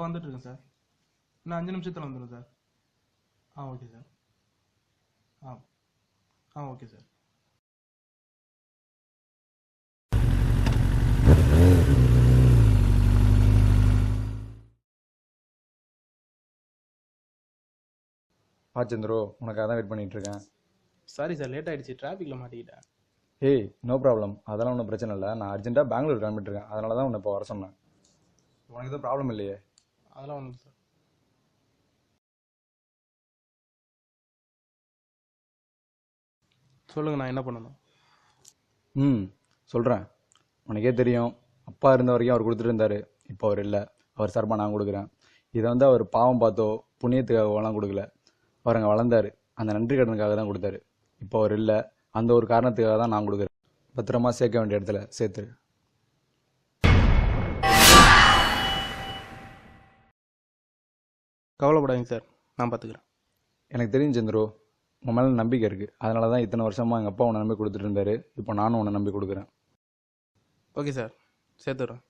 வந்துட்டுருக்கேன் sir. இன்னும் 5 நிமிஷத்தில் வந்துடும் sir. Okay sir. Okay sir. Chandru, உனக்காக தான் வெயிட் பண்ணிட்டு இருக்கேன். சாரி சார், லேட் ஆகிடுச்சு, டிராஃபிக்கில் மாட்டிக்கிட்டேன். ஏய், நோ ப்ராப்ளம், அதெல்லாம் ஒன்றும் பிரச்சனை இல்லை. நான் அர்ஜென்ட்டாக பெங்களூர் கிளம்பிட்டு இருக்கேன், அதனால தான் உன்னை இப்போ வர சொன்னேன். உனக்கு எதுவும் ப்ராப்ளம் இல்லையே? அதெல்லாம் ஒன்றும் சார். சொல்லுங்கள், நான் என்ன பண்ணணும்? சொல்கிறேன். உனக்கே தெரியும், அப்பா இருந்த வரைக்கும் அவர் கொடுத்துட்டு இருந்தார். இப்போ அவர் இல்லை, அவர் சார்பாக நான் கொடுக்குறேன். இதை வந்து அவர் பாவம் பார்த்தோ புண்ணியத்துக்காகலாம் கொடுக்கல. அவர் அங்கே வளர்ந்தார், அந்த நன்றி கடனுக்காக தான் கொடுத்தாரு. இப்போ அவர் இல்லை, அந்த ஒரு காரணத்துக்காக தான் நான் கொடுக்குறேன். பத்திரமா சேர்க்க வேண்டிய இடத்துல சேர்த்துரு. கவலைப்படாதீங்க சார், நான் பார்த்துக்கிறேன். எனக்கு தெரியும் சந்திரு, உன் மேலே நம்பிக்கை இருக்குது. அதனால தான் இத்தனை வருஷமாக எங்கள் அப்பா உன்னை நம்பி கொடுத்துட்டு இருந்தாரு. இப்போ நானும் உன்னை நம்பி கொடுக்குறேன். ஓகே சார், சேர்த்துடுறேன்.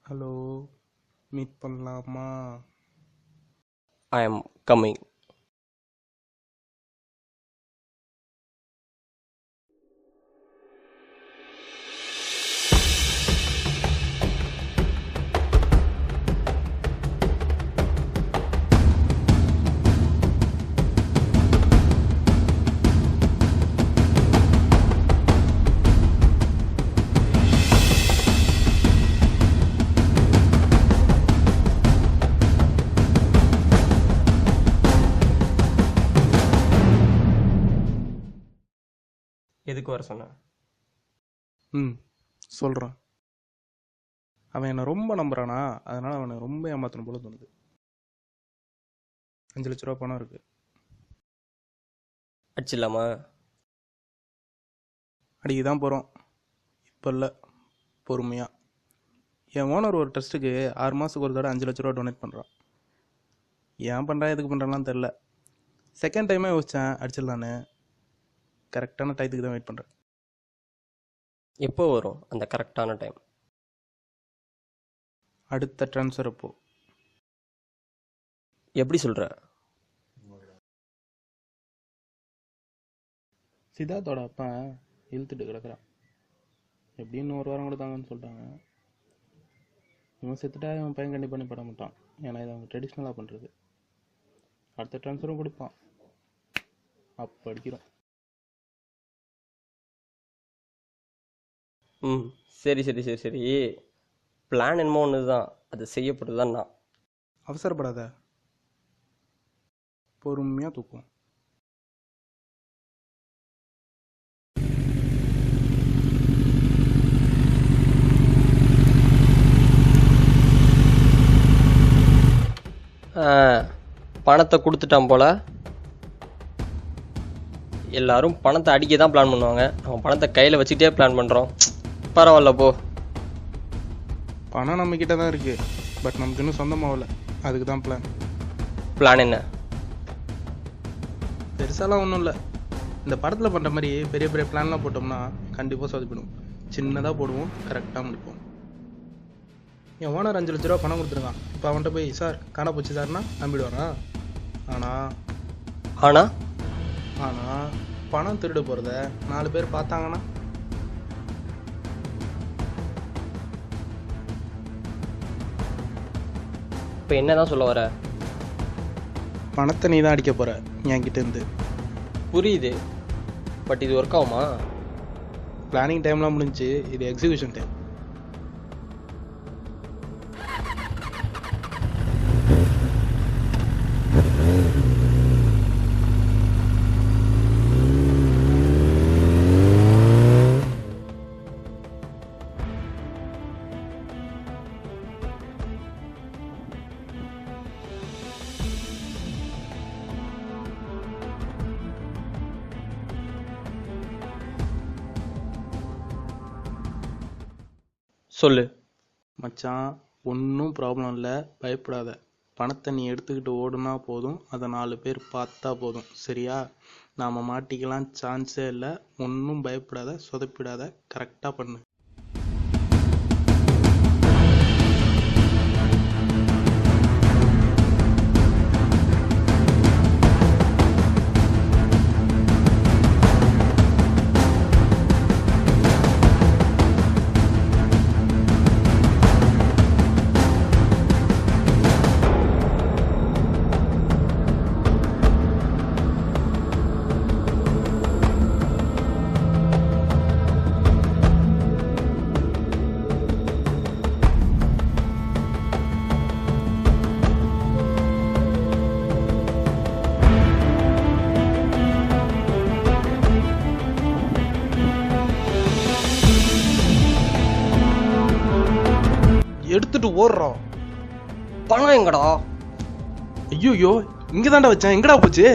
ஹலோ, மீட் பண்ணலாமா? I am coming. எதுக்கு வர சொன்னேன்? சொல்கிறேன். அவன் என்னை ரொம்ப நம்புறானா, அதனால் அவனை ரொம்ப ஏமாத்தணும் போல தோணுது. 5 லட்ச ரூபா பணம் இருக்குது. அடிச்சிடலாமா? அடிக்க தான் போகிறோம், இப்போ இல்லை, பொறுமையாக. என் ஓனர் ஒரு ட்ரஸ்ட்டுக்கு 6 மாதத்துக்கு ஒரு தடவை 5 லட்ச ரூபா டொனேட் பண்ணுறான். ஏன் பண்ணுறான், எதுக்கு பண்ணுறான்லாம் தெரில. செகண்ட் டைமே யோசித்தேன் அடிச்சிடலான்னு. கரெக்டான டைத்துக்கு தான் வெயிட் பண்ணுறேன். எப்போ வரும் அந்த கரெக்டான டைம்? அடுத்த ட்ரான்ஸ்ஃபர் அப்போ. எப்படி சொல்கிற? சித்தார்த்தோட அப்பா இழுத்துட்டு கிடக்குறான். எப்படின்னு 1 வாரம் கூட தாங்கன்னு சொல்லிட்டாங்க. இவன் செத்துட்டா இவன் பையன் கண்டிப்பாக பண்ணி பட மாட்டான். ஏன்னா இதை அவங்க ட்ரெடிஷ்னலாக பண்ணுறது. அடுத்த ட்ரான்ஸ்ஃபரும் கொடுப்பான். அப்போ அடிக்கிறோம். சரி சரி சரி சரி, பிளான் என்னமோ ஒன்று தான், அது செய்யப்படுறது தான். நான் அவசரப்படாத, பொறுமையாக தூக்குவோம். பணத்தை கொடுத்துட்டான் போல. எல்லாரும் பணத்தை அடிக்க தான் பிளான் பண்ணுவாங்க, அவன் பணத்தை கையில் வச்சுக்கிட்டே பிளான் பண்ணுறோம். பரவாயில்ல போ. பணம் நம்மக்கிட்ட தான் இருக்குது, பட் நமக்கு இன்னும் சொந்தமாகல. அதுக்கு தான் பிளான் என்ன? பெருசாலாம் ஒன்றும் இல்லை. இந்த படத்தில் பண்ணுற மாதிரி பெரிய பெரிய பிளான்லாம் போட்டோம்னா கண்டிப்பாக சொதப்பிடும். சின்னதாக போடுவோம், கரெக்டாக முடிப்போம். என் ஓனர் 5 லட்ச ரூபா பணம் கொடுத்துருக்கான். இப்போ அவன்கிட்ட போய் சார் காண போச்சு சார்னா நம்பிடுவானா? ஆனா ஆனால் பணம் திருட போகிறத 4 பேர் பார்த்தாங்கன்னா இப்போ என்னதான் சொல்ல வர? பணத்தை நீ தான் அடிக்க போகிற என்கிட்டேருந்து. புரியுது, பட் இது ஒர்க் ஆகுமா? பிளானிங் டைம்லாம் முடிஞ்சு, இது எக்ஸிக்யூஷன் டைம். சொல்லு. மச்சான், ஒன்றும் ப்ராப்ளம் இல்லை, பயப்படாத. பணத்தை நீ எடுத்துக்கிட்டு ஓடுனா போதும், அதை 4 பேர் பார்த்தா போதும், சரியா? நாம் மாட்டிக்கலாம் சான்ஸே இல்லை. ஒன்றும் பயப்படாத, சொதப்பிடாத, கரெக்டாக பண்ணு. எடுத்துட்டு ஓடுறோம். பணம் எங்கடா? ஐயோ, இங்கே தாண்டா வச்சேன், எங்கடா போச்சு?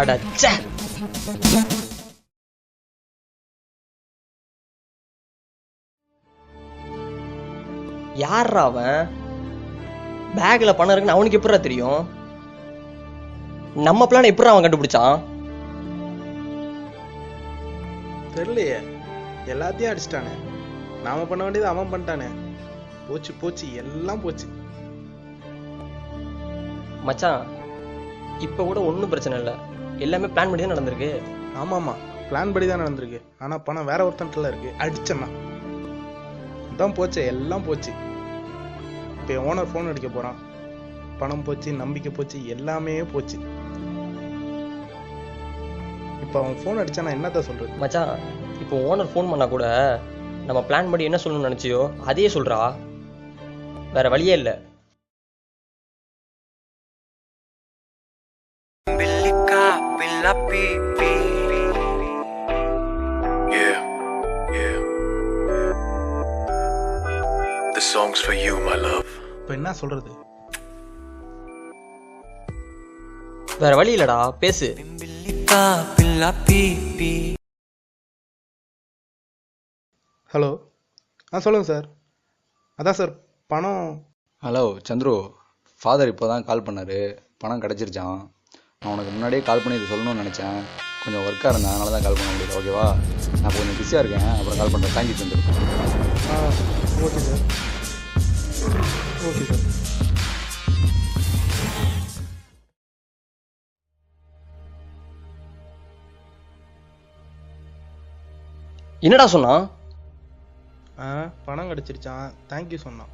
அடச்சே, யாரா அவன்? பேக்ல பணம் இருக்குன்னு அவனுக்கு எப்படா தெரியும்? நம்ம பிளான் எப்படா அவன் கண்டுபிடிச்சான்? தெரியலையே, எல்லாத்தையும் அடிச்சிட்டானே. நாம பண்ண வேண்டியது அவன் பண்ணிட்டானே. போச்சு போச்சு, எல்லாம் போச்சு. மச்சான், இப்ப கூட ஒன்றும் பிரச்சனை இல்லை, எல்லாமே பிளான் பண்ணி தான் நடந்திருக்கு. ஆமாமா, பிளான் படி தான் நடந்திருக்கு. ஆனா பணம் வேற ஒருத்தன்ல இருக்கு. அடிச்சனா தான் போச்சு, எல்லாம் போச்சு. இப்போ என் ஓனர் ஃபோன் அடிக்க போறான். பணம் போச்சு, நம்பிக்கை போச்சு, எல்லாமே போச்சு. இப்போ அவன் ஃபோன் அடிச்சா நான் என்னதான் சொல்றது? மச்சான், இப்போ ஓனர் ஃபோன் பண்ணா கூட நம்ம பிளான் படி என்ன சொல்லணும்னு நினைச்சியோ அதையே சொல்றா, வேற வழியே இல்லை. The song's for you, my love. இப்போ என்ன சொல்றது? வேற வழி இல்லடா, பேசு. ஹலோ, சொல்லுங்க சார். அதான் சார் பணம். ஹலோ சந்துரு, ஃபாதர் இப்போ தான் கால் பண்ணார், பணம் கிடச்சிருச்சான். நான் உனக்கு முன்னாடியே கால் பண்ணி இது சொல்லணும்னு நினச்சேன், கொஞ்சம் ஒர்க்காக இருந்தேன், அதனால தான் கால் பண்ண முடியல. ஓகேவா? நான் கொஞ்சம் பிஸியாக இருக்கேன், அப்புறம் கால் பண்ணுறேன். Thank you Chandru. Okay sir, okay sir. என்னடா சொன்னா? பணம் கிடச்சிருச்சான், தேங்க்யூ சொன்னான்.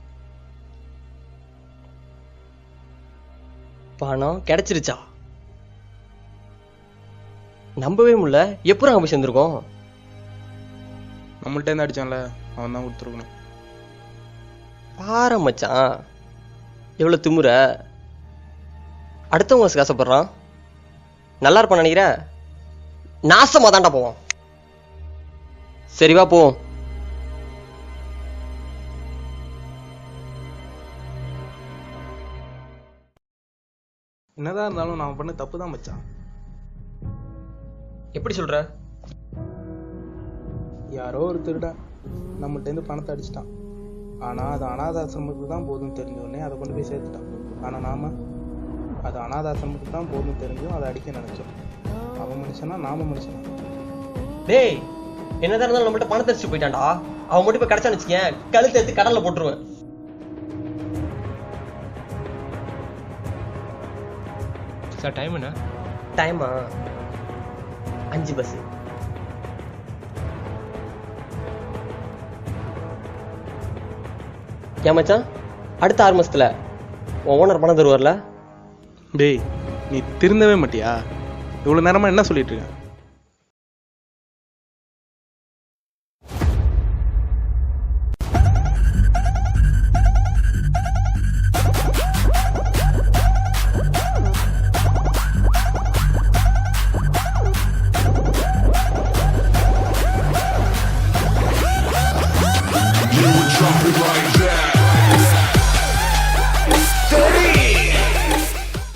பணம் கிடைச்சிருச்சா? நம்பவே முடியல. எப்பறம் அங்கே போய் சேர்ந்துருக்கோம்? நம்மள்ட்ட இருந்து அடிச்சான்ல, அவன் தான் கொடுத்துருக்கணும். பாரு மச்சான், எவ்வளோ திமுற. அடுத்தவங்க காசப்படுறான். நல்லா இருப்பான்னு நினைக்கிற? நாசமாக தான்டா போவான். சரிவா போவோம். என்னதான் இருந்தாலும் நான் பண்ண தப்பு தான் மச்சான். எப்படி சொல்ற? யாரோ ஒரு திருடன் நம்மள்ட்ட இருந்து பணத்தை அடிச்சிட்டான். ஆனால் அது அனாதாசிரமத்துக்கு தான் போதும்னு தெரிஞ்சோடனே அதை கொண்டு போய் சேர்த்துட்டான். ஆனால் நாம அது அனாதாசிரமத்துக்கு தான் போதும்னு தெரிஞ்சும் அதை அடிக்க நினைச்சோம். அவன் மனுஷனா நாம மனுஷனா? டேய், என்னதான் இருந்தாலும் நம்மள்ட்ட பணத்தை அடிச்சு போயிட்டான்டா. அவன் மட்டும் போய் கிடைச்சான்னு வச்சுக்கேன், கழுத்து எடுத்து கடல்ல போட்டுருவேன். சார் டைம் என்ன? டைமா 5 பஸ். ஏன் மச்சான், அடுத்த 6 மாசத்துல உன் ஓனர் பணம் தருவார்ல? டேய், நீ திருந்தவே மாட்டியா? இவ்வளோ நேரமா என்ன சொல்லிட்டு இருக்க? Drop it right